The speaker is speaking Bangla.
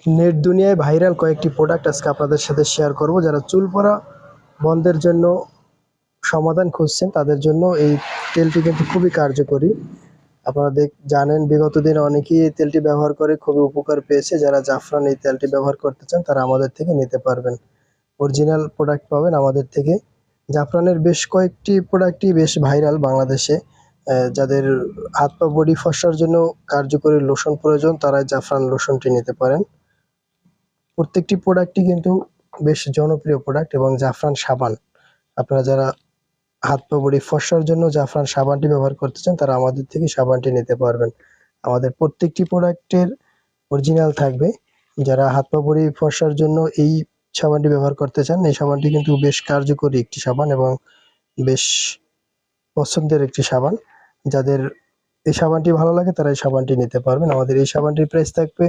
নেট দুনিয়ায় ভাইরাল কয়েকটি প্রোডাক্ট আজকে আপনাদের সাথে শেয়ার করব। যারা চুল পড়া বন্ধের জন্য সমাধান খুঁজছেন তাদের জন্য এই তেলটি কিন্তু খুবই কার্যকরী। আপনারা জানেন বিগত দিনে অনেকেই এই তেলটি ব্যবহার করে খুবই উপকার পেয়েছে। যারা জাফরান এই তেলটি ব্যবহার করতে চান তারা আমাদের থেকে নিতে পারবেন। অরিজিনাল প্রোডাক্ট পাবেন আমাদের থেকে। জাফরানের বেশ কয়েকটি প্রোডাক্টই বেশ ভাইরাল বাংলাদেশে। যাদের হাত পা বডি ফসার জন্য কার্যকরী লোশন প্রয়োজন তারা জাফরান লোশনটি নিতে পারেন। প্রত্যেকটি প্রোডাক্টই কিন্তু বেশ জনপ্রিয় প্রোডাক্ট। এবং জাফরান সাবান, আপনারা যারা হাত পা বডি ফসার জন্য জাফরান সাবানটি ব্যবহার করতে চান তারা আমাদের থেকে সাবানটি নিতে পারবেন। আমাদের প্রত্যেকটি প্রোডাক্টের অরিজিনাল থাকবে। যারা হাত পা বডি ফসার জন্য এই সাবানটি ব্যবহার করতে চান, এই সাবানটি কিন্তু বেশ কার্যকরী একটি সাবান এবং বেশ পছন্দের একটি সাবান। যাদের এই সাবানটি ভালো লাগে তারা এই সাবানটি নিতে পারবেন। আমাদের এই সাবানটির প্রাইস থাকবে